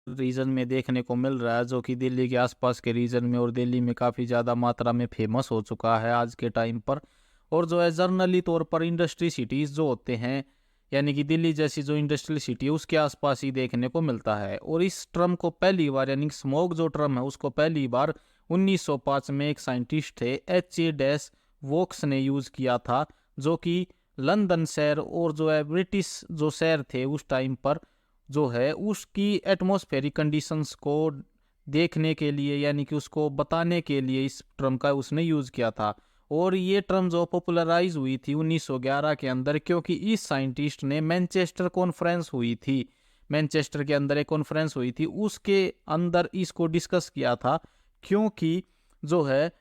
Reason में देखने को मिल रहा है, जो कि दिल्ली के आसपास के रीजन में और दिल्ली में काफ़ी ज़्यादा मात्रा में फेमस हो चुका है आज के टाइम पर। और जो है जनरली तौर पर इंडस्ट्री सिटीज़ जो होते हैं, यानी कि दिल्ली जैसी जो इंडस्ट्रियल सिटी है उसके आसपास ही देखने को मिलता है। और इस टर्म को पहली बार, यानी कि स्मोक जो टर्म है उसको पहली बार 1905 में एक साइंटिस्ट थे H.A. वोक्स ने यूज़ किया था, जो कि लंदन शहर और जो है ब्रिटिश जो शहर थे उस टाइम पर, जो है उसकी एटमॉस्फेरिक कंडीशंस को देखने के लिए, यानी कि उसको बताने के लिए इस टर्म का उसने यूज़ किया था। और ये टर्म जो पॉपुलराइज हुई थी 1911 के अंदर, क्योंकि इस साइंटिस्ट ने मैनचेस्टर कॉन्फ्रेंस हुई थी, मैनचेस्टर के अंदर एक कॉन्फ्रेंस हुई थी, उसके अंदर इसको डिस्कस किया था। क्योंकि जो है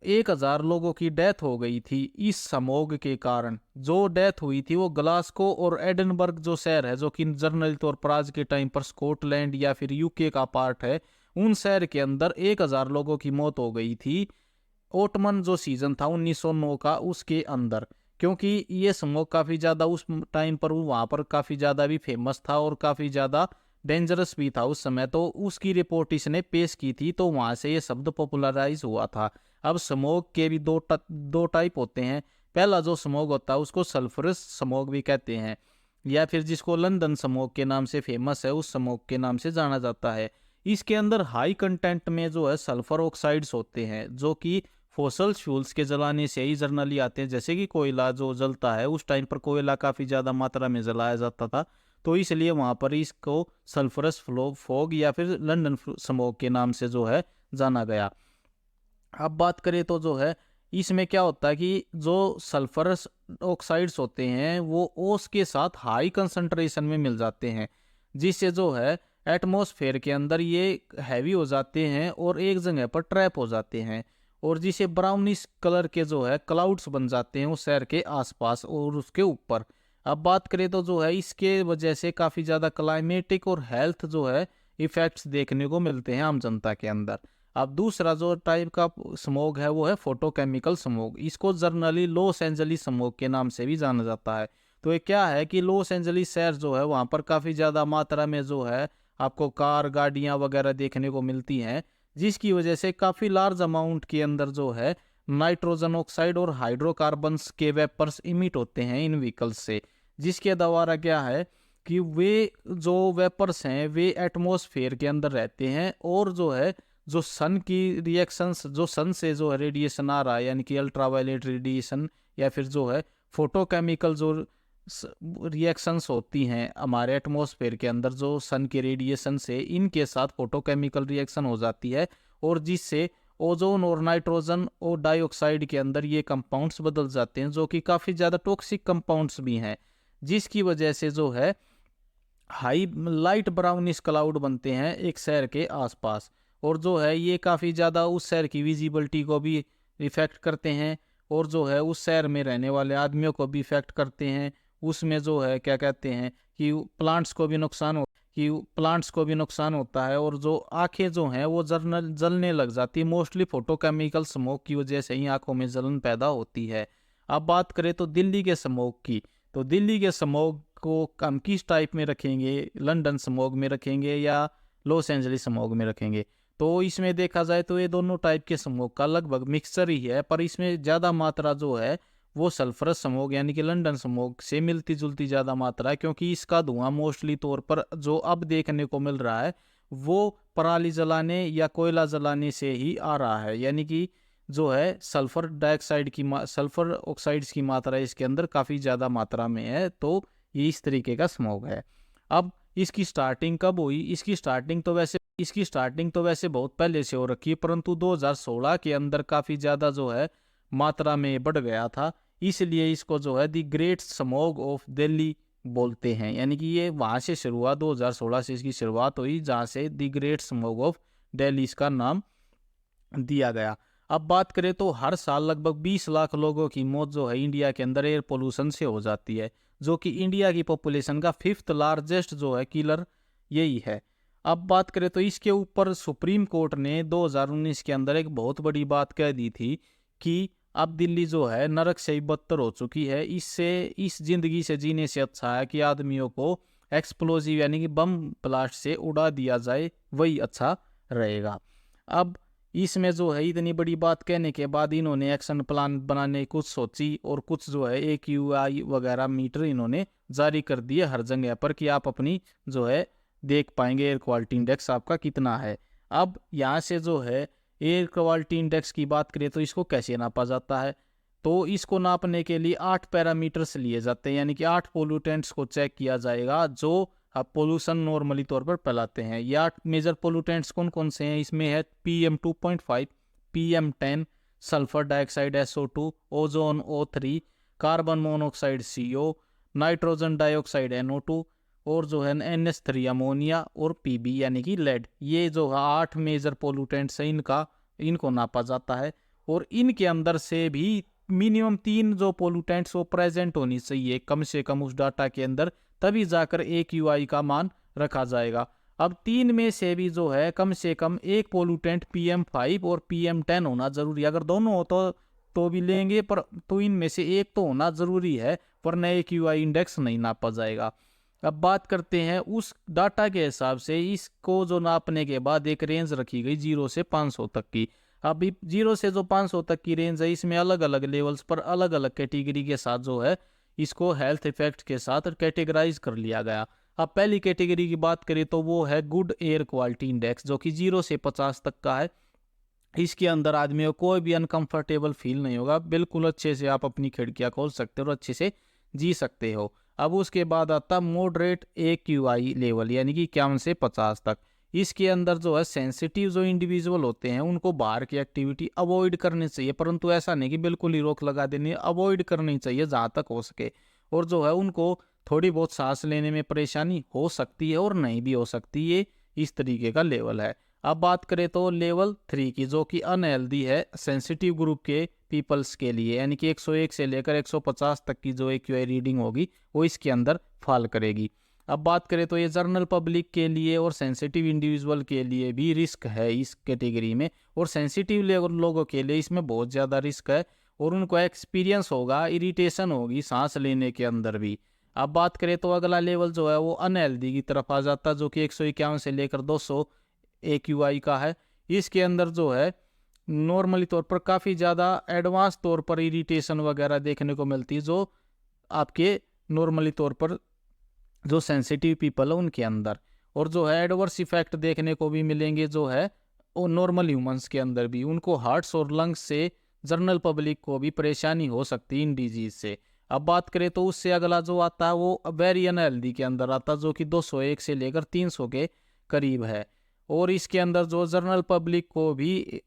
1,000 लोगों की डेथ हो गई थी इस समोग के कारण। जो डेथ हुई थी वो ग्लासगो और एडनबर्ग जो शहर है, जो कि जनरल तौर पर आज के टाइम पर स्कॉटलैंड या फिर यूके का पार्ट है, उन शहर के अंदर 1,000 लोगों की मौत हो गई थी ओटमन जो सीजन था 1909 का उसके अंदर। क्योंकि ये स्मोक काफ़ी ज़्यादा उस टाइम पर वहाँ पर काफ़ी ज़्यादा भी फेमस था और काफ़ी ज़्यादा डेंजरस भी था उस समय, तो उसकी रिपोर्ट इसने पेश की थी, तो वहाँ से ये शब्द पॉपुलराइज हुआ था। अब स्मोक के भी दो टाइप होते हैं। पहला जो स्मोक होता है उसको सल्फरस स्मोक भी कहते हैं, या फिर जिसको लंदन स्मोक के नाम से फेमस है उस स्मोक के नाम से जाना जाता है। इसके अंदर हाई कंटेंट में जो है सल्फर ऑक्साइड्स होते हैं, जो कि फॉसल फ्यूल्स के जलाने से ही जर्नली आते हैं। जैसे कि कोयला जो जलता है, उस टाइम पर कोयला काफ़ी ज़्यादा मात्रा में जलाया जाता था, तो इसलिए वहाँ पर इसको सल्फरस फ्लो फॉग या फिर लंदन स्मोक के नाम से जो है जाना गया। अब बात करें तो जो है इसमें क्या होता है कि जो सल्फरस ऑक्साइड्स होते हैं वो ओस के साथ हाई कंसंट्रेशन में मिल जाते हैं, जिससे जो है एटमॉस्फेयर के अंदर ये हैवी हो जाते हैं और एक जगह पर ट्रैप हो जाते हैं, और जिसे ब्राउनिश कलर के जो है क्लाउड्स बन जाते हैं उस शहर के आसपास और उसके ऊपर। अब बात करें तो जो है इसके वजह से काफ़ी ज़्यादा क्लाइमेटिक और हेल्थ जो है इफेक्ट्स देखने को मिलते हैं आम जनता के अंदर। अब दूसरा जो टाइप का स्मोग है वो है फोटोकेमिकल स्मोग। इसको जर्नली लॉस एंजलिस स्मोग के नाम से भी जाना जाता है। तो ये क्या है कि लॉस एंजलिस शहर जो है वहाँ पर काफ़ी ज़्यादा मात्रा में जो है आपको कार गाड़ियाँ वगैरह देखने को मिलती हैं, जिसकी वजह से काफ़ी लार्ज अमाउंट के अंदर जो है नाइट्रोजन ऑक्साइड और हाइड्रोकार्बन्स के वेपर्स इमिट होते हैं इन व्हीकल्स से, जिसके द्वारा क्या है कि वे जो वेपर्स हैं वे एटमॉस्फेयर के अंदर रहते हैं, और जो है जो सन की रिएक्शंस, जो सन से जो रेडिएशन आ रहा है, यानी कि अल्ट्रावायलेट रेडिएशन या फिर जो है फोटोकेमिकल जो रिएक्शंस होती हैं हमारे एटमॉस्फेयर के अंदर जो सन के रेडिएशन से, इनके साथ फोटोकेमिकल रिएक्शन हो जाती है, और जिससे ओजोन और नाइट्रोजन और डाइऑक्साइड के अंदर ये कंपाउंड्स बदल जाते हैं, जो कि काफ़ी ज़्यादा टॉक्सिक कंपाउंड्स भी हैं, जिसकी वजह से जो है हाई लाइट ब्राउनिश क्लाउड बनते हैं एक शहर के आसपास। और जो है ये काफ़ी ज़्यादा उस शहर की विजिबिलिटी को भी इफ़ेक्ट करते हैं, और जो है उस शहर में रहने वाले आदमियों को भी इफ़ेक्ट करते हैं। उसमें जो है क्या कहते हैं कि प्लांट्स को भी नुकसान हो कि प्लांट्स को भी नुकसान होता है, और जो आंखें जो हैं वो जलने लग जाती है। मोस्टली फोटोकेमिकल स्मोक की वजह से ही आंखों में जलन पैदा होती है। अब बात करें तो दिल्ली के स्मोक की, तो दिल्ली के स्मोक को हम किस टाइप में रखेंगे, लंदन स्मोग में रखेंगे या लॉस एंजलिस स्मोग में रखेंगे? तो इसमें देखा जाए तो ये दोनों टाइप के स्मोग का लगभग मिक्सचर ही है, पर इसमें ज़्यादा मात्रा जो है वो सल्फरस स्मोग यानी कि लंदन स्मोग से मिलती जुलती ज़्यादा मात्रा है, क्योंकि इसका धुआं मोस्टली तौर पर जो अब देखने को मिल रहा है वो पराली जलाने या कोयला जलाने से ही आ रहा है। यानी कि जो है सल्फर डाइऑक्साइड की सल्फर ऑक्साइड्स की मात्रा इसके अंदर काफ़ी ज़्यादा मात्रा में है, तो ये इस तरीके का स्मोग है। अब इसकी स्टार्टिंग कब हुई? इसकी स्टार्टिंग तो वैसे बहुत पहले से हो रखी है, परंतु 2016 के अंदर काफ़ी ज़्यादा जो है मात्रा में बढ़ गया था, इसलिए इसको जो है the great smog of Delhi बोलते हैं। यानी कि ये वहाँ से शुरुआत 2016 से इसकी शुरुआत हुई, जहाँ से the great smog of Delhi इसका नाम दिया गया। अब बात करें तो हर साल लगभग 20 लाख लोगों की मौत जो है इंडिया के अंदर एयर पोल्यूशन से हो जाती है, जो कि इंडिया की पॉपुलेशन का 5th लार्जेस्ट जो है किलर यही है। अब बात करें तो इसके ऊपर सुप्रीम कोर्ट ने 2019 के अंदर एक बहुत बड़ी बात कह दी थी कि अब दिल्ली जो है नरक से ही बदतर हो चुकी है। इससे इस जिंदगी से जीने से अच्छा है कि आदमियों को एक्सप्लोजिव यानी कि बम ब्लास्ट से उड़ा दिया जाए, वही अच्छा रहेगा। अब इसमें जो है इतनी बड़ी बात कहने के बाद इन्होंने एक्शन प्लान बनाने की कुछ सोची और कुछ जो है AQI वगैरह मीटर इन्होंने जारी कर दिए हर जगह पर कि आप अपनी जो है देख पाएंगे एयर क्वालिटी इंडेक्स आपका कितना है। अब यहाँ से जो है एयर क्वालिटी इंडेक्स की बात करें तो इसको कैसे नापा जाता है, तो इसको नापने के लिए 8 पैरामीटर्स लिए जाते हैं, यानी कि 8 पोल्यूटेंट्स को चेक किया जाएगा जो आप पोल्यूशन नॉर्मली तौर पर फैलाते हैं। ये 8 मेजर पोल्यूटेंट्स कौन कौन से हैं, इसमें है PM2.5, PM10, sulphur dioxide SO2, ozone O3, carbon monoxide CO, nitrogen dioxide NO2 और जो है NH3 अमोनिया और PB यानी कि लेड। ये जो 8 मेजर पोल्यूटेंट्स हैं इनको नापा जाता है। और इनके अंदर से भी मिनिमम 3 जो पोल्यूटेंट्स वो प्रेजेंट होनी चाहिए कम से कम उस डाटा के अंदर, तभी जाकर AQI का मान रखा जाएगा। अब 3 में से भी जो है कम से कम एक पोल्यूटेंट PM5 और PM10 होना जरूरी है। अगर दोनों हो तो भी लेंगे, पर तो इनमें से एक तो होना जरूरी है, वरना AQI इंडेक्स नहीं नापा जाएगा। अब बात करते हैं उस डाटा के हिसाब से इसको जो नापने के बाद एक रेंज रखी गई 0 से 500 तक की। अभी 0 से जो 500 तक की रेंज है इसमें अलग अलग लेवल्स पर अलग अलग कैटेगरी के साथ जो है इसको हेल्थ इफेक्ट के साथ कैटेगराइज कर लिया गया। अब पहली कैटेगरी की बात करें तो वो है गुड एयर क्वालिटी इंडेक्स, जो कि 0 से 50 तक का है। इसके अंदर आदमी को कोई भी अनकंफर्टेबल फील नहीं होगा, बिल्कुल अच्छे से आप अपनी खिड़कियां खोल सकते हो और अच्छे से जी सकते हो। अब उसके बाद आता मॉडरेट AQI लेवल, यानी कि 51 से 50 तक। इसके अंदर जो है सेंसिटिव जो इंडिविजुअल होते हैं उनको बाहर की एक्टिविटी अवॉइड करनी चाहिए, परंतु ऐसा नहीं कि बिल्कुल ही रोक लगा देनी है, अवॉइड करनी चाहिए जहाँ तक हो सके। और जो है उनको थोड़ी बहुत सांस लेने में परेशानी हो सकती है और नहीं भी हो सकती है, इस तरीके का लेवल है। अब बात करें तो लेवल 3 की, जो कि अनहेल्दी है सेंसिटिव ग्रुप के पीपल्स के लिए, यानी कि 101 से लेकर 150 तक की जो AQI रीडिंग होगी वो इसके अंदर फॉल करेगी। अब बात करें तो ये जनरल पब्लिक के लिए और सेंसिटिव इंडिविजुअल के लिए भी रिस्क है इस कैटेगरी में, और सेंसिटिव लोगों के लिए इसमें बहुत ज़्यादा रिस्क है और उनको एक्सपीरियंस होगा, इरिटेशन होगी सांस लेने के अंदर भी। अब बात करें तो अगला लेवल जो है वो अनहेल्दी की तरफ आ जाता है, जो कि 151 से लेकर 200 AQI का है। इसके अंदर जो है नॉर्मली तौर पर काफ़ी ज़्यादा एडवांस तौर पर इरिटेशन वगैरह देखने को मिलती है, जो आपके नॉर्मली तौर पर जो सेंसिटिव पीपल है उनके अंदर। और जो है एडवर्स इफेक्ट देखने को भी मिलेंगे जो है वो नॉर्मल ह्यूमंस के अंदर भी, उनको हार्ट्स और लंग्स से जनरल पब्लिक को भी परेशानी हो सकती है इन डिजीज से। अब बात करें तो उससे अगला जो आता है वो वेरी अनहेल्दी के अंदर आता है, जो कि 201 से लेकर 300 के करीब है। और इसके अंदर जो जनरल पब्लिक को भी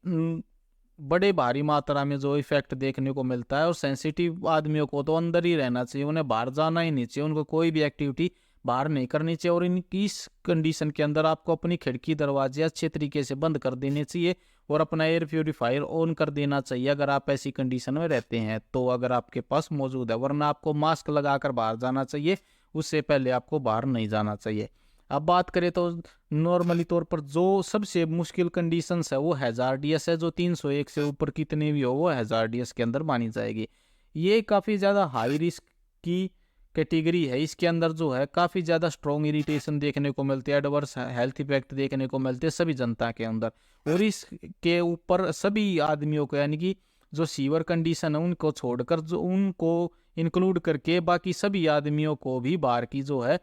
बड़े भारी मात्रा में जो इफेक्ट देखने को मिलता है, और सेंसिटिव आदमियों को तो अंदर ही रहना चाहिए, उन्हें बाहर जाना ही नहीं चाहिए, उनको कोई भी एक्टिविटी बाहर नहीं करनी चाहिए। और इनकी इस कंडीशन के अंदर आपको अपनी खिड़की दरवाजे अच्छे तरीके से बंद कर देने चाहिए और अपना एयर प्योरीफायर ऑन कर देना चाहिए अगर आप ऐसी कंडीशन में रहते हैं तो, अगर आपके पास मौजूद है, वरना आपको मास्क लगाकर बाहर जाना चाहिए, उससे पहले आपको बाहर नहीं जाना चाहिए। अब बात करें तो नॉर्मली तौर पर जो सबसे मुश्किल कंडीशंस है वो हैजार्डियस है, जो 301 से ऊपर कितने भी हो वो हैजार्डियस के अंदर मानी जाएगी। ये काफ़ी ज़्यादा हाई रिस्क की कैटेगरी है। इसके अंदर जो है काफ़ी ज़्यादा स्ट्रॉन्ग इरिटेशन देखने को मिलती है, एडवर्स हेल्थ इफेक्ट देखने को मिलते हैं सभी जनता के अंदर। और इसके ऊपर सभी आदमियों को, यानी कि जो सीवर कंडीशन है उनको छोड़कर, जो उनको इंक्लूड करके बाकी सभी आदमियों को भी बाहर की जो है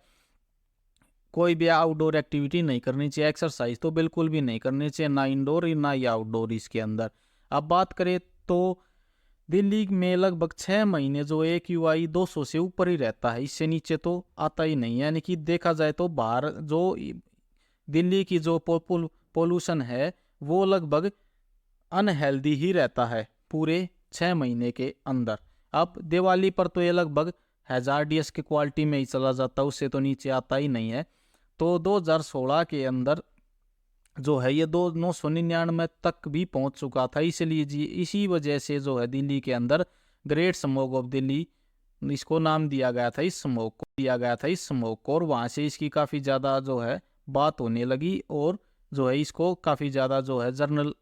कोई भी आउटडोर एक्टिविटी नहीं करनी चाहिए, एक्सरसाइज तो बिल्कुल भी नहीं करनी चाहिए, ना इंडोर ना ही आउटडोर इसके अंदर। अब बात करें तो दिल्ली में लगभग 6 महीने जो AQI 200 से ऊपर ही रहता है, इससे नीचे तो आता ही नहीं है। यानी कि देखा जाए तो बाहर जो दिल्ली की जो पोल्यूशन है वो लगभग अनहेल्दी ही रहता है पूरे 6 महीने के अंदर। अब दिवाली पर तो ये लगभग हैजार्डियस की क्वालिटी में ही चला जाता है, उससे तो नीचे आता ही नहीं है। तो 2016 के अंदर जो है ये 999 तक भी पहुंच चुका था। इसलिए जी इसी वजह से जो है दिल्ली के अंदर ग्रेट स्मोक ऑफ दिल्ली इसको नाम दिया गया था, इस स्मोक को दिया गया था इस स्मोक को। और वहाँ से इसकी काफ़ी ज़्यादा जो है बात होने लगी और जो है इसको काफ़ी ज़्यादा जो है जर्नल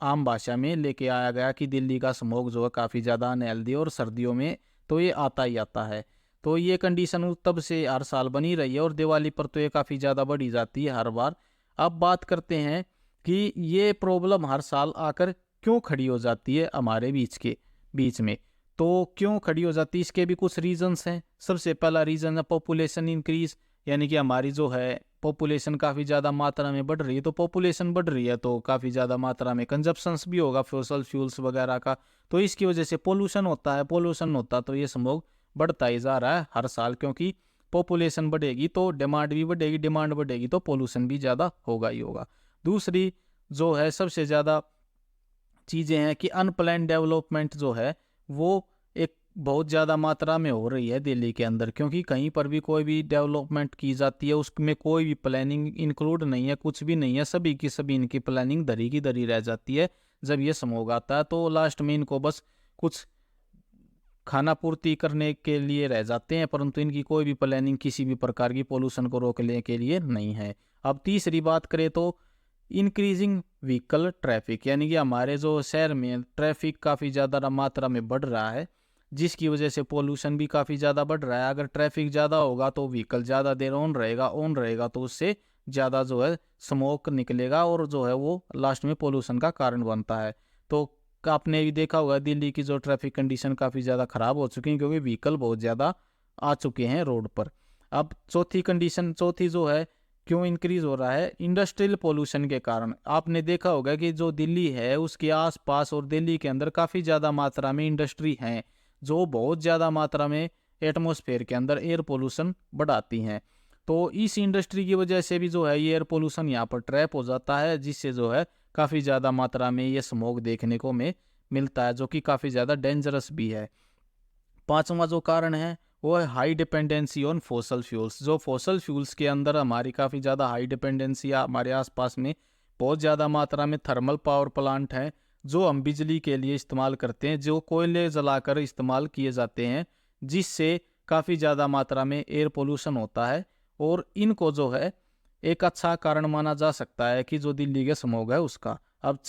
आम भाषा में लेके आया गया कि दिल्ली का स्मोक जो है काफ़ी ज़्यादा अनहेल्दी और सर्दियों में तो ये आता ही आता है। तो ये कंडीशन तब से हर साल बनी रही है और दिवाली पर तो ये काफ़ी ज़्यादा बढ़ी जाती है हर बार। अब बात करते हैं कि ये प्रॉब्लम हर साल आकर क्यों खड़ी हो जाती है हमारे बीच में। तो क्यों खड़ी हो जाती है, इसके भी कुछ रीजंस हैं। सबसे पहला रीज़न है पॉपुलेशन इंक्रीज, यानी कि हमारी जो है पॉपुलेशन काफ़ी ज़्यादा मात्रा में बढ़ रही है। तो पॉपुलेशन बढ़ रही है तो काफ़ी ज़्यादा मात्रा में कंजप्शंस भी होगा फॉसल फ्यूल्स वगैरह का, तो इसकी वजह से पोल्यूशन होता है। पोल्यूशन होता तो ये स्मॉग बढ़ता ही जा रहा है हर साल, क्योंकि पॉपुलेशन बढ़ेगी तो डिमांड भी बढ़ेगी, डिमांड बढ़ेगी तो पोल्यूशन भी ज़्यादा होगा ही होगा। दूसरी जो है सबसे ज़्यादा चीज़ें हैं कि अनप्लान डेवलपमेंट जो है वो एक बहुत ज़्यादा मात्रा में हो रही है दिल्ली के अंदर, क्योंकि कहीं पर भी कोई भी डेवलपमेंट की जाती है उसमें कोई भी प्लानिंग इंक्लूड नहीं है, कुछ भी नहीं है, सभी की सभी इनकी प्लानिंग धरी की धरी रह जाती है। जब ये स्मॉग आता है तो लास्ट में इनको बस कुछ खाना पूर्ति करने के लिए रह जाते हैं, परंतु इनकी कोई भी प्लानिंग किसी भी प्रकार की पोल्यूशन को रोकने के लिए नहीं है। अब तीसरी बात करें तो इंक्रीजिंग व्हीकल ट्रैफिक, यानी कि हमारे जो शहर में ट्रैफिक काफ़ी ज़्यादा मात्रा में बढ़ रहा है, जिसकी वजह से पोल्यूशन भी काफ़ी ज़्यादा बढ़ रहा है। अगर ट्रैफिक ज़्यादा होगा तो व्हीकल ज़्यादा देर ऑन रहेगा तो उससे ज़्यादा जो है स्मोक निकलेगा और जो है वो लास्ट में पोल्यूशन का कारण बनता है। तो आपने भी देखा होगा दिल्ली की जो ट्रैफिक कंडीशन काफ़ी ज़्यादा ख़राब हो चुकी है, क्योंकि व्हीकल बहुत ज़्यादा आ चुके हैं रोड पर। अब चौथी जो है क्यों इंक्रीज हो रहा है, इंडस्ट्रियल पोल्यूशन के कारण। आपने देखा होगा कि जो दिल्ली है उसके आसपास और दिल्ली के अंदर काफ़ी ज़्यादा मात्रा में इंडस्ट्री हैं जो बहुत ज़्यादा मात्रा में एटमॉस्फेयर के अंदर एयर पोल्यूशन बढ़ाती हैं। तो इस इंडस्ट्री की वजह से भी जो है ये एयर पोल्यूशन यहाँ पर ट्रैप हो जाता है, जिससे जो है काफ़ी ज़्यादा मात्रा में ये स्मोक देखने को मिलता है, जो कि काफ़ी ज़्यादा डेंजरस भी है। पांचवा जो कारण है वो है high dependency on fossil fuels. जो फॉसल फ्यूल्स के अंदर हमारी काफ़ी ज़्यादा हाई डिपेंडेंसी, हमारे आसपास में बहुत ज़्यादा मात्रा में थर्मल पावर प्लांट हैं जो हम बिजली के लिए इस्तेमाल करते हैं, जो कोयले जलाकर इस्तेमाल किए जाते हैं, जिससे काफ़ी ज़्यादा मात्रा में एयर पोल्यूशन होता है। और इनको जो है एक अच्छा कारण माना जा सकता है कि जो दिल्ली के स्मॉग है उसका। अब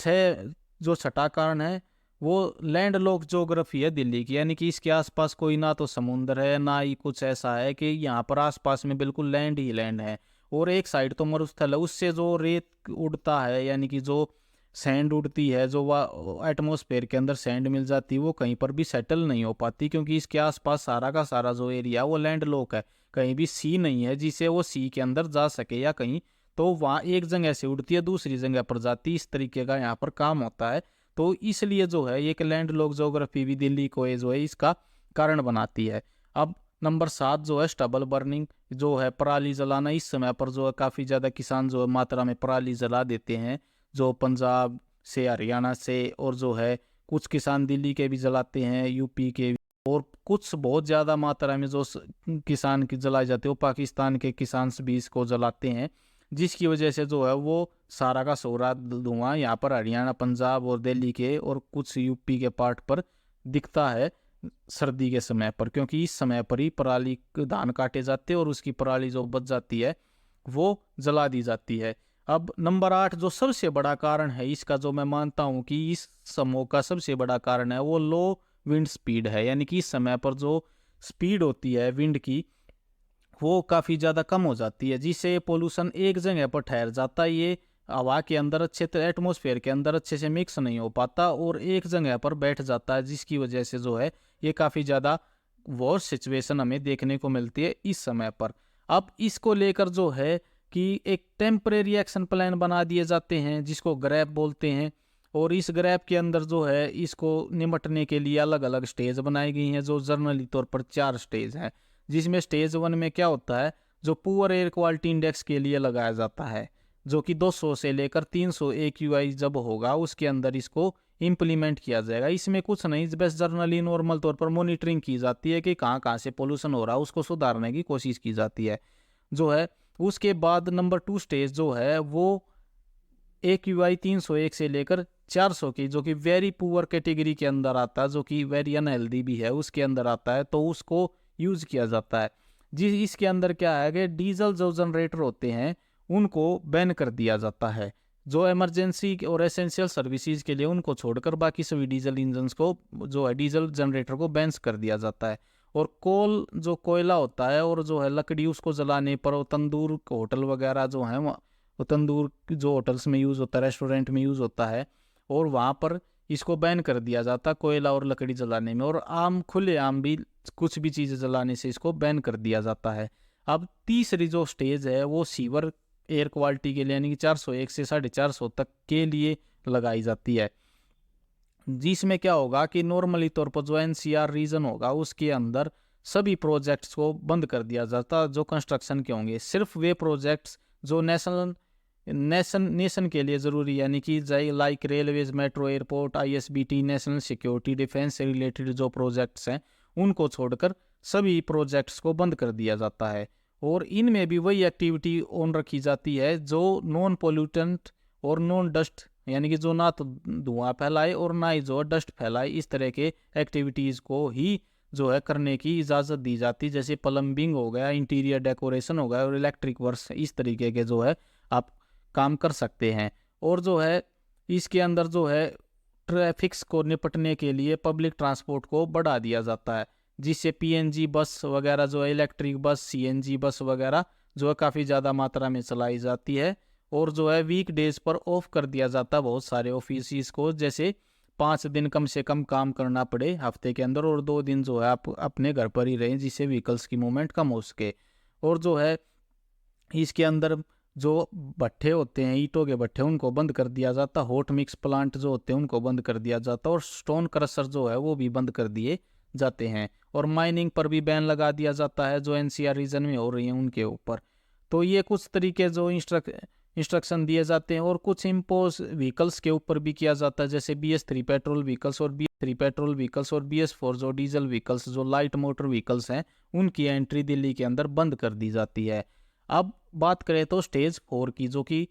जो छठा कारण है वो लैंड लॉक ज्योग्राफी है दिल्ली की, यानी कि इसके आसपास कोई ना तो समुंदर है ना ही कुछ ऐसा है, कि यहाँ पर आसपास में बिल्कुल लैंड ही लैंड है और एक साइड तो मरुस्थल है। उससे जो रेत उड़ता है, यानी कि जो सैंड उड़ती है, जो वह एटमॉस्फेयर के अंदर सैंड मिल जाती है, वो कहीं पर भी सेटल नहीं हो पाती, क्योंकि इसके आसपास सारा का सारा जो एरिया वो लैंड लॉक है। कहीं भी सी नहीं है जिसे वो सी के अंदर जा सके, या कहीं तो वहाँ एक जगह से उड़ती है दूसरी जगह पर जाती, इस तरीके का यहाँ पर काम होता है। तो इसलिए जो है एक लैंड लॉक ज्योग्राफी भी दिल्ली को जो है इसका कारण बनाती है। अब नंबर 7 जो है स्टबल बर्निंग, जो है पराली जलाना। इस समय पर जो है काफ़ी ज़्यादा किसान जो है मात्रा में पराली जला देते हैं, जो पंजाब से हरियाणा से, और जो है कुछ किसान दिल्ली के भी जलाते हैं, यूपी के भी, और कुछ बहुत ज़्यादा मात्रा में जो किसान की जलाई जाती है वो पाकिस्तान के किसान भी इसको जलाते हैं, जिसकी वजह से जो है वो सारा का सारा धुआं यहाँ पर हरियाणा, पंजाब और दिल्ली के और कुछ यूपी के पार्ट पर दिखता है सर्दी के समय पर, क्योंकि इस समय पर ही पराली धान काटे जाते हैं और उसकी पराली जो बच जाती है वो जला दी जाती है। अब नंबर 8 जो सबसे बड़ा कारण है इसका, जो मैं मानता हूँ कि इस समूह का सबसे बड़ा कारण है, वो लो विंड स्पीड है। यानी कि इस समय पर जो स्पीड होती है विंड की वो काफ़ी ज़्यादा कम हो जाती है, जिससे पोल्यूशन एक जगह पर ठहर जाता है, ये हवा के अंदर अच्छे से, एटमॉस्फेयर के अंदर अच्छे से मिक्स नहीं हो पाता और एक जगह पर बैठ जाता है, जिसकी वजह से जो है ये काफ़ी ज़्यादा वर्स्ट सिचुएशन हमें देखने को मिलती है इस समय पर। अब इसको लेकर जो है कि एक टेम्परेरी एक्शन प्लान बना दिए जाते हैं जिसको ग्रैप बोलते हैं, और इस ग्रैप के अंदर जो है इसको निपटने के लिए अलग अलग स्टेज बनाई गई हैं, जो जर्नली तौर पर 4 स्टेज हैं। जिसमें स्टेज 1 में क्या होता है, जो पुअर एयर क्वालिटी इंडेक्स के लिए लगाया जाता है, जो कि 200 से लेकर 300 AQI जब होगा उसके अंदर इसको इम्प्लीमेंट किया जाएगा। इसमें कुछ नहीं, बस जर्नली नॉर्मल तौर पर मॉनिटरिंग की जाती है कि कहाँ कहाँ से पोल्यूशन हो रहा है, उसको सुधारने की कोशिश की जाती है जो है। उसके बाद नंबर 2 स्टेज जो है वो AQI 301 से लेकर 400 की, जो कि वेरी पुअर कैटेगरी के अंदर आता है, जो कि वेरी अनहेल्दी भी है, उसके अंदर आता है, तो उसको यूज़ किया जाता है। जी, इसके अंदर क्या है कि डीजल जो जनरेटर होते हैं उनको बैन कर दिया जाता है, जो इमरजेंसी और एसेंशियल सर्विसेज के लिए उनको छोड़कर बाकी सभी डीजल इंजन्स को, जो है डीजल जनरेटर को बैन कर दिया जाता है। और कोल जो कोयला होता है और जो है लकड़ी, उसको जलाने पर वो तंदूर होटल वगैरह जो है वो तंदूर जो होटल्स में यूज़ होता है, रेस्टोरेंट में यूज़ होता है, और वहाँ पर इसको बैन कर दिया जाता है कोयला और लकड़ी जलाने में। और आम खुले आम भी कुछ भी चीज़ें जलाने से इसको बैन कर दिया जाता है। अब तीसरी जो स्टेज है वो सीवर एयर क्वालिटी के लिए, यानी कि 401 से 450 तक के लिए लगाई जाती है, जिसमें क्या होगा कि नॉर्मली तौर पर जो एनसीआर रीजन होगा उसके अंदर सभी प्रोजेक्ट्स को बंद कर दिया जाता जो कंस्ट्रक्शन के होंगे। सिर्फ वे प्रोजेक्ट्स जो नेशन के लिए ज़रूरी, यानी कि like railways, metro, airport, ISBT, national security, defence से रिलेटेड जो प्रोजेक्ट्स हैं उनको छोड़कर सभी प्रोजेक्ट्स को बंद कर दिया जाता है। और इनमें भी वही एक्टिविटी ऑन रखी जाती है जो नॉन पोल्यूटेंट और नॉन डस्ट, यानी कि जो ना तो धुआं फैलाए और ना ही जो डस्ट फैलाए, इस तरह के एक्टिविटीज़ को ही जो है करने की इजाज़त दी जाती, जैसे प्लम्बिंग हो गया, इंटीरियर डेकोरेशन हो गया और इलेक्ट्रिक वर्क्स, इस तरीके के जो है आप काम कर सकते हैं। और जो है इसके अंदर जो है ट्रैफिक्स को निपटने के लिए पब्लिक ट्रांसपोर्ट को बढ़ा दिया जाता है, जिससे पीएनजी बस वगैरह जो है, इलेक्ट्रिक बस, सीएनजी बस वगैरह जो है काफ़ी ज़्यादा मात्रा में चलाई जाती है। और जो है वीक डेज पर ऑफ कर दिया जाता है बहुत सारे ऑफिस को, जैसे 5 दिन कम से कम काम करना पड़े हफ्ते के अंदर, और 2 दिन जो है आप अपने घर पर ही रहें, जिससे व्हीकल्स की मूवमेंट कम हो सके। और जो है इसके अंदर जो भट्ठे होते हैं, ईंटों के भट्ठे, उनको बंद कर दिया जाता, हॉट मिक्स प्लांट जो होते हैं उनको बंद कर दिया जाता, और स्टोन क्रशर जो है वो भी बंद कर दिए जाते हैं। और माइनिंग पर भी बैन लगा दिया जाता है जो एनसीआर रीजन में हो रही है उनके ऊपर। तो ये कुछ तरीके जो इंस्ट्रक्शन दिए जाते हैं। और कुछ इम्पोज व्हीकल्स के ऊपर भी किया जाता है, जैसे BS3 पेट्रोल व्हीकल्स और BS3 पेट्रोल व्हीकल्स और BS4 जो डीजल व्हीकल्स, जो लाइट मोटर व्हीकल्स हैं, उनकी एंट्री दिल्ली के अंदर बंद कर दी जाती है। अब बात करें तो स्टेज 4 की, जो कि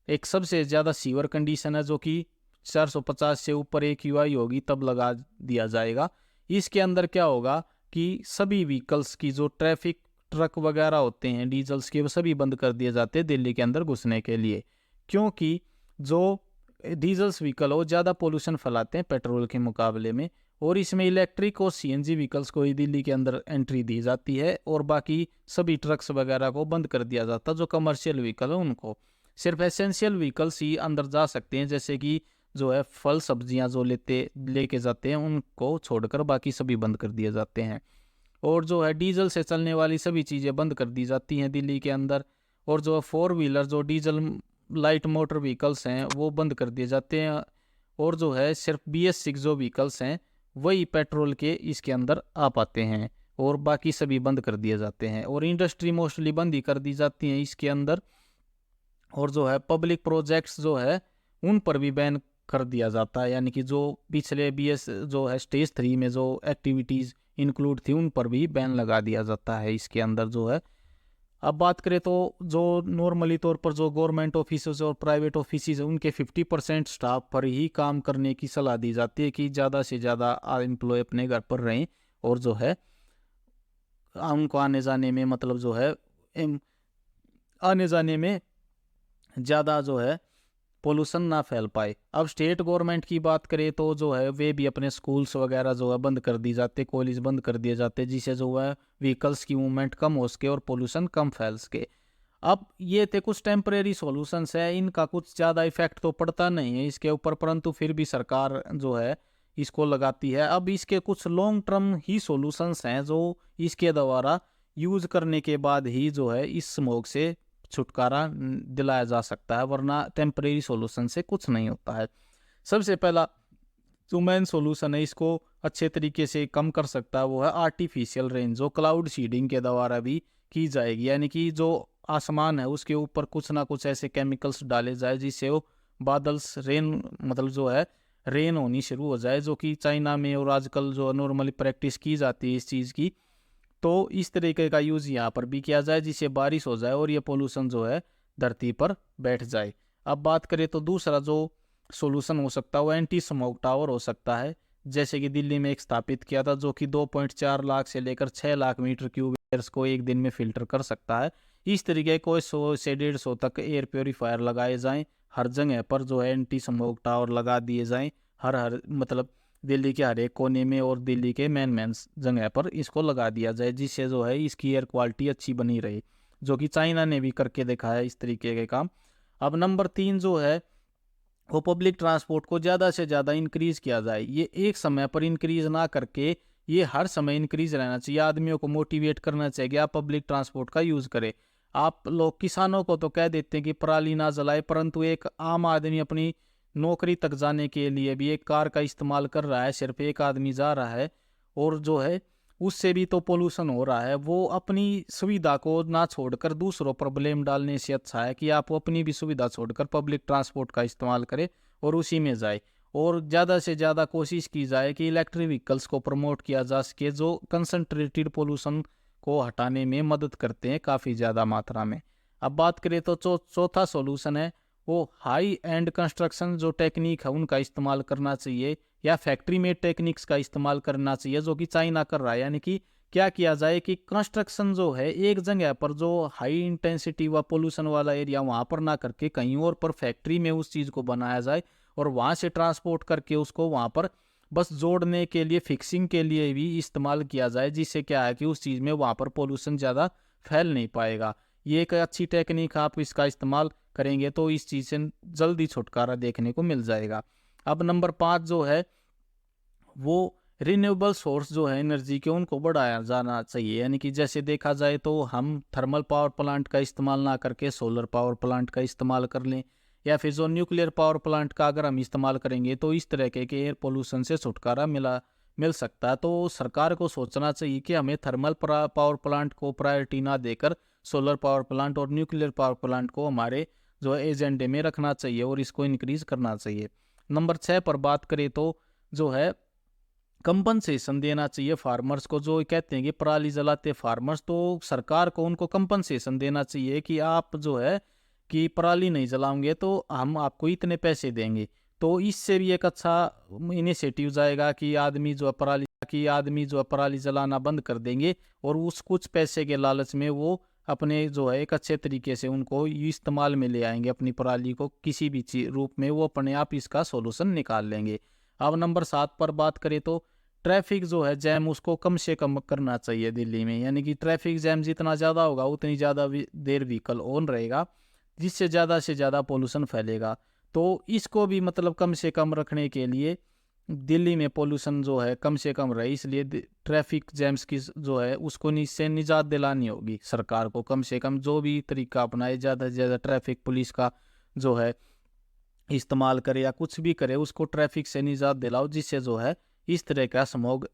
एक सबसे ज़्यादा सीवर कंडीशन है, जो कि 450 से ऊपर AQI होगी तब लगा दिया जाएगा। इसके अंदर क्या होगा कि सभी व्हीकल्स की जो ट्रैफिक ट्रक वगैरह होते हैं डीजल्स के, वो सभी बंद कर दिए जाते हैं दिल्ली के अंदर घुसने के लिए, क्योंकि जो डीजल्स व्हीकल हो ज़्यादा पोल्यूशन फैलाते हैं पेट्रोल के मुकाबले में। और इसमें इलेक्ट्रिक और सीएनजी व्हीकल्स को ही दिल्ली के अंदर एंट्री दी जाती है, और बाकी सभी ट्रक्स वगैरह को बंद कर दिया जाता है जो कमर्शियल व्हीकल है उनको। सिर्फ एसेंशियल व्हीकल्स ही अंदर जा सकते हैं, जैसे कि जो है फल सब्जियां जो लेके जाते हैं उनको छोड़कर बाकी सभी बंद कर दिए जाते हैं। और जो है डीजल से चलने वाली सभी चीज़ें बंद कर दी जाती हैं दिल्ली के अंदर। और जो 4 व्हीलर जो डीजल लाइट मोटर व्हीकल्स हैं वो बंद कर दिए जाते हैं। और जो है सिर्फ BS6 जो व्हीकल्स हैं वही पेट्रोल के इसके अंदर आ पाते हैं, और बाकी सभी बंद कर दिए जाते हैं। और इंडस्ट्री मोस्टली बंद ही कर दी जाती हैं इसके अंदर। और जो है पब्लिक प्रोजेक्ट्स जो है उन पर भी बैन कर दिया जाता है, यानी कि जो पिछले BS जो है स्टेज 3 में जो एक्टिविटीज़ इंक्लूड थी उन पर भी बैन लगा दिया जाता है इसके अंदर जो है। अब बात करें तो जो नॉर्मली तौर पर जो गवर्नमेंट ऑफिस और प्राइवेट ऑफिस है उनके 50% स्टाफ पर ही काम करने की सलाह दी जाती है कि ज़्यादा से ज़्यादा एम्प्लॉय अपने घर पर रहें, और जो है उनको आने जाने में मतलब जो है आने जाने में ज़्यादा जो है पोल्यूशन ना फैल पाए। अब स्टेट गवर्नमेंट की बात करें तो जो है वे भी अपने स्कूल्स वगैरह जो है बंद कर दी जाते, कॉलेज बंद कर दिए जाते, जिससे जो है व्हीकल्स की मूवमेंट कम हो सके और पोल्यूशन कम फैल सके। अब ये थे कुछ टेम्परेरी सॉल्यूशंस है, इनका कुछ ज़्यादा इफेक्ट तो पड़ता नहीं है इसके ऊपर, परंतु फिर भी सरकार जो है इसको लगाती है। अब इसके कुछ लॉन्ग टर्म ही सॉल्यूशंस हैं जो इसके द्वारा यूज करने के बाद ही जो है इस स्मोक से छुटकारा दिलाया जा सकता है, वरना टेम्परेरी सॉल्यूशन से कुछ नहीं होता है। सबसे पहला जो मेन सॉल्यूशन है इसको अच्छे तरीके से कम कर सकता है वो है आर्टिफिशियल रेन, जो क्लाउड सीडिंग के द्वारा भी की जाएगी, यानी कि जो आसमान है उसके ऊपर कुछ ना कुछ ऐसे केमिकल्स डाले जाए जिससे वो बादल्स रेन मतलब जो है रेन होनी शुरू हो जाए, जो कि चाइना में और आजकल जो नॉर्मली प्रैक्टिस की जाती है इस चीज़ की। तो इस तरीके का यूज़ यहाँ पर भी किया जाए जिससे बारिश हो जाए और ये पोल्यूशन जो है धरती पर बैठ जाए। अब बात करें तो दूसरा जो सोल्यूशन हो सकता है वो एंटी स्मोक टावर हो सकता है, जैसे कि दिल्ली में एक स्थापित किया था जो कि 2.4 लाख से लेकर 6 लाख मीटर क्यूब एयर्स को एक दिन में फिल्टर कर सकता है। इस तरीके को 100 से 150 तक एयर प्योरीफायर लगाए जाएं हर जगह पर, जो है एंटी स्मोक टावर लगा दिए जाएं हर मतलब दिल्ली के हर एक कोने में और दिल्ली के मेन जगह पर इसको लगा दिया जाए, जिससे जो है इसकी एयर क्वालिटी अच्छी बनी रहे, जो कि चाइना ने भी करके देखा है इस तरीके के काम। अब नंबर 3 जो है वो पब्लिक ट्रांसपोर्ट को ज़्यादा से ज़्यादा इंक्रीज़ किया जाए। ये एक समय पर इंक्रीज़ ना करके ये हर समय इंक्रीज़ रहना चाहिए। आदमियों को मोटिवेट करना चाहिए कि आप पब्लिक ट्रांसपोर्ट का यूज़ करें। आप लोग किसानों को तो कह देते हैं कि पराली ना जलाए, परंतु एक आम आदमी अपनी नौकरी तक जाने के लिए भी एक कार का इस्तेमाल कर रहा है, सिर्फ एक आदमी जा रहा है और जो है उससे भी तो पोल्यूशन हो रहा है। वो अपनी सुविधा को ना छोड़कर दूसरों पर ब्लेम डालने से अच्छा है कि आप अपनी भी सुविधा छोड़कर पब्लिक ट्रांसपोर्ट का इस्तेमाल करें और उसी में जाए। और ज़्यादा से ज़्यादा कोशिश की जाए कि इलेक्ट्रिक व्हीकल्स को प्रमोट किया जा सके, जो कंसंट्रेटेड पोल्यूशन को हटाने में मदद करते हैं काफ़ी ज़्यादा मात्रा में। अब बात करें तो चौथा सॉल्यूशन है वो हाई एंड कंस्ट्रक्शन जो टेक्निक है उनका इस्तेमाल करना चाहिए, या फैक्ट्री मेड टेक्निक्स का इस्तेमाल करना चाहिए, जो कि चाइना कर रहा है। यानी कि क्या किया जाए कि कंस्ट्रक्शन जो है एक जगह पर जो हाई इंटेंसिटी व पोल्यूशन वाला एरिया वहाँ पर ना करके कहीं और पर फैक्ट्री में उस चीज़ को बनाया जाए और वहाँ से ट्रांसपोर्ट करके उसको वहाँ पर बस जोड़ने के लिए, फिक्सिंग के लिए भी इस्तेमाल किया जाए, जिससे क्या है कि उस चीज़ में वहाँ पर पोल्यूशन ज़्यादा फैल नहीं पाएगा। ये एक अच्छी टेक्निक, आप इसका इस्तेमाल करेंगे तो इस चीज़ से जल्दी छुटकारा देखने को मिल जाएगा। अब नंबर 5 जो है वो रिन्यूएबल सोर्स जो है एनर्जी के उनको बढ़ाया जाना चाहिए। यानी कि जैसे देखा जाए तो हम थर्मल पावर प्लांट का इस्तेमाल ना करके सोलर पावर प्लांट का इस्तेमाल कर लें, या फिर जो न्यूक्लियर पावर प्लांट का अगर हम इस्तेमाल करेंगे तो इस तरह के एयर पोल्यूशन से छुटकारा मिल सकता है। तो सरकार को सोचना चाहिए कि हमें थर्मल पावर प्लांट को प्रायोरिटी ना देकर सोलर पावर प्लांट और न्यूक्लियर पावर प्लांट को हमारे जो है एजेंडे में रखना चाहिए और इसको इंक्रीज करना चाहिए। नंबर 6 पर बात करें तो जो है कंपनसेशन देना चाहिए फार्मर्स को। जो कहते हैं कि पराली जलाते फार्मर्स, तो सरकार को उनको कंपनसेशन देना चाहिए कि आप जो है कि पराली नहीं जलाओगे तो हम आपको इतने पैसे देंगे। तो इससे भी एक अच्छा इनिशिएटिव जाएगा कि आदमी जो है पराली जलाना बंद कर देंगे और उस कुछ पैसे के लालच में वो अपने जो है एक अच्छे तरीके से उनको इस्तेमाल में ले आएंगे, अपनी पराली को किसी भी रूप में वो अपने आप इसका सॉल्यूशन निकाल लेंगे। अब नंबर 7 पर बात करें तो ट्रैफिक जो है जैम उसको कम से कम करना चाहिए दिल्ली में। यानी कि ट्रैफिक जैम जितना ज़्यादा होगा उतनी ज़्यादा देर व्हीकल ऑन रहेगा, जिससे ज़्यादा से ज़्यादा पोल्यूशन फैलेगा। तो इसको भी मतलब कम से कम रखने के लिए दिल्ली में पोल्यूशन जो है कम से कम रहे, इसलिए ट्रैफिक जैम्स की जो है उसको से निजात दिलानी होगी सरकार को। कम से कम जो भी तरीका अपनाए, ज़्यादा से ज़्यादा ट्रैफिक पुलिस का जो है इस्तेमाल करे या कुछ भी करे, उसको ट्रैफिक से निजात दिलाओ, जिससे जो है इस तरह का स्मॉग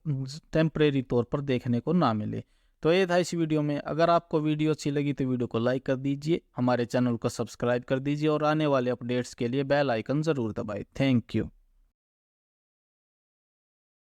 टेम्परेरी तौर पर देखने को ना मिले। तो ये था इस वीडियो में। अगर आपको वीडियो अच्छी लगी तो वीडियो को लाइक कर दीजिए, हमारे चैनल को सब्सक्राइब कर दीजिए और आने वाले अपडेट्स के लिए बेल आइकन ज़रूर दबाएं। Thank you.